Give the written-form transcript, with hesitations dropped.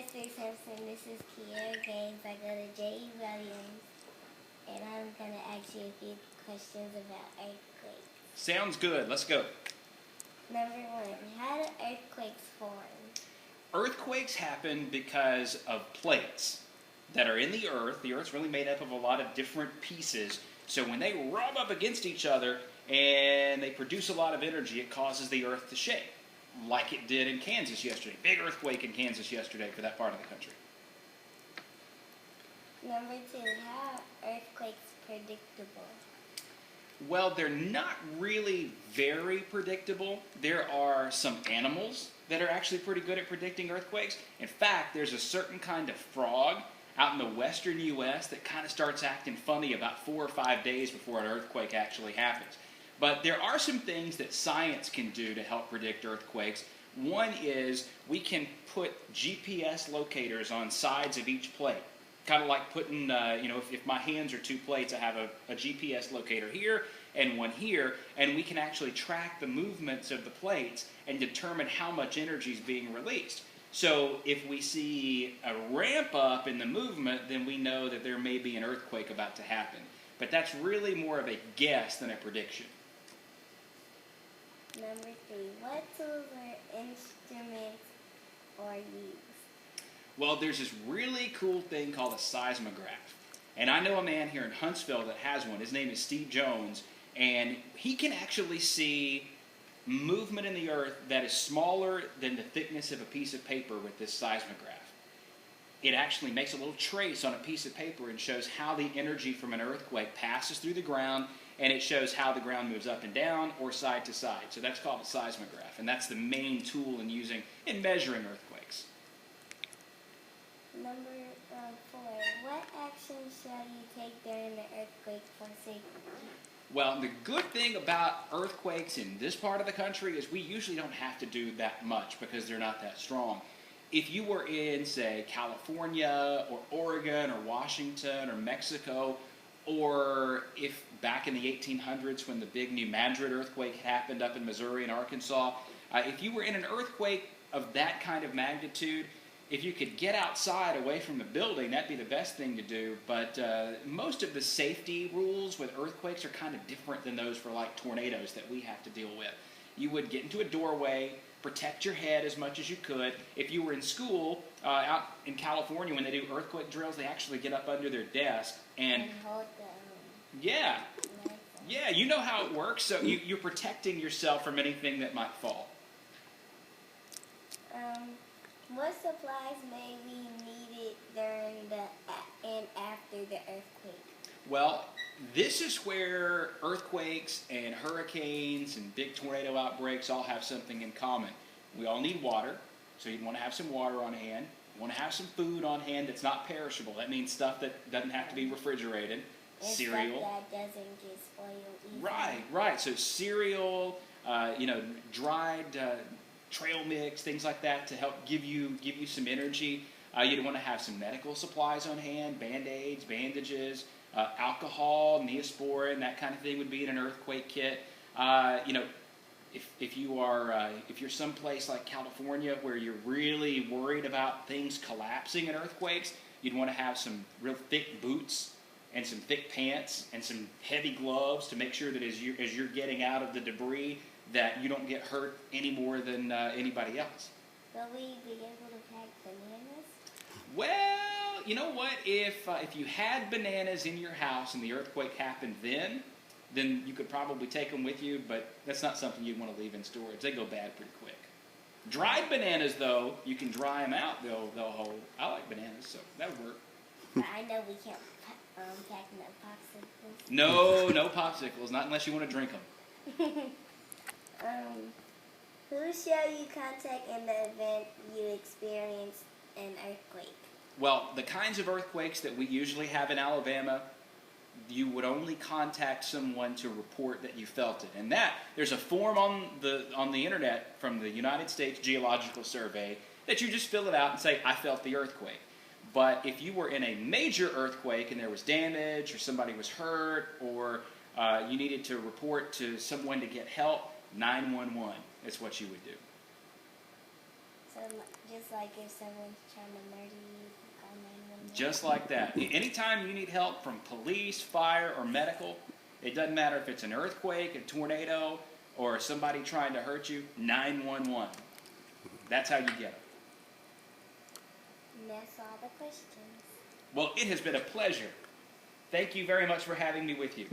Mr. Simpson. This is Kiera Gaines. I go to J.E. Williams, and I'm going to ask you a few questions about earthquakes. Sounds good. Let's go. Number one, how do earthquakes form? Earthquakes happen because of plates that are in the earth. The earth's really made up of a lot of different pieces. So when they rub up against each other and they produce a lot of energy, it causes the earth to shake, like it did in Kansas yesterday. Big earthquake in Kansas yesterday for that part of the country. Number two, how are earthquakes predictable? Well, they're not really very predictable. There are some animals that are actually pretty good at predicting earthquakes. In fact, there's a certain kind of frog out in the western U.S. that kind of starts acting funny about 4 or 5 days before an earthquake actually happens. But there are some things that science can do to help predict earthquakes. One is we can put GPS locators on sides of each plate. Kind of like putting, if my hands are two plates, I have a GPS locator here and one here, and we can actually track the movements of the plates and determine how much energy is being released. So if we see a ramp up in the movement, then we know that there may be an earthquake about to happen. But that's really more of a guess than a prediction. Number three, what tools or instruments are used? Well, there's this really cool thing called a seismograph. And I know a man here in Huntsville that has one. His name is Steve Jones. And he can actually see movement in the earth that is smaller than the thickness of a piece of paper with this seismograph. It actually makes a little trace on a piece of paper and shows how the energy from an earthquake passes through the ground, and it shows how the ground moves up and down or side to side. So that's called a seismograph, and that's the main tool in measuring earthquakes. Number 4, what actions shall you take during the earthquake for safety? Well, the good thing about earthquakes in this part of the country is we usually don't have to do that much because they're not that strong. If you were in, say, California or Oregon or Washington or Mexico, or if back in the 1800s when the big New Madrid earthquake happened up in Missouri and Arkansas, if you were in an earthquake of that kind of magnitude, if you could get outside away from the building, that'd be the best thing to do. But most of the safety rules with earthquakes are kind of different than those for like tornadoes that we have to deal with. You would get into a doorway, protect your head as much as you could. If you were in school out in California when they do earthquake drills, they actually get up under their desk and hold them. Yeah, you know how it works. So you're protecting yourself from anything that might fall. What supplies may be needed during and after the earthquake? Well, this is where earthquakes and hurricanes and big tornado outbreaks all have something in common. We all need water, so you'd want to have some water on hand. You want to have some food on hand that's not perishable. That means stuff that doesn't have to be refrigerated. And cereal. Stuff that doesn't get spoiled easily. Right. So cereal, dried trail mix, things like that to help give you some energy. You'd want to have some medical supplies on hand, Band-Aids, bandages, alcohol, Neosporin, that kind of thing would be in an earthquake kit. If you're someplace like California where you're really worried about things collapsing in earthquakes, you'd want to have some real thick boots and some thick pants and some heavy gloves to make sure that as you're getting out of the debris that you don't get hurt any more than anybody else. Will we be able to pack bananas? Well, you know what? If you had bananas in your house and the earthquake happened then you could probably take them with you, but that's not something you'd want to leave in storage. They go bad pretty quick. Dried bananas, though, you can dry them out. They'll hold. I like bananas, so that would work. But I know we can't pack no popsicles. No popsicles, not unless you want to drink them. Who shall you contact in the event you experience an earthquake? Well, the kinds of earthquakes that we usually have in Alabama, you would only contact someone to report that you felt it. And there's a form on the internet from the United States Geological Survey that you just fill it out and say, I felt the earthquake. But if you were in a major earthquake and there was damage or somebody was hurt or you needed to report to someone to get help, 911 is what you would do. So Just like if someone's trying to murder you, call 911. Just like that. Anytime you need help from police, fire, or medical, it doesn't matter if it's an earthquake, a tornado, or somebody trying to hurt you, 911. That's how you get them. And that's all the questions. Well, it has been a pleasure. Thank you very much for having me with you.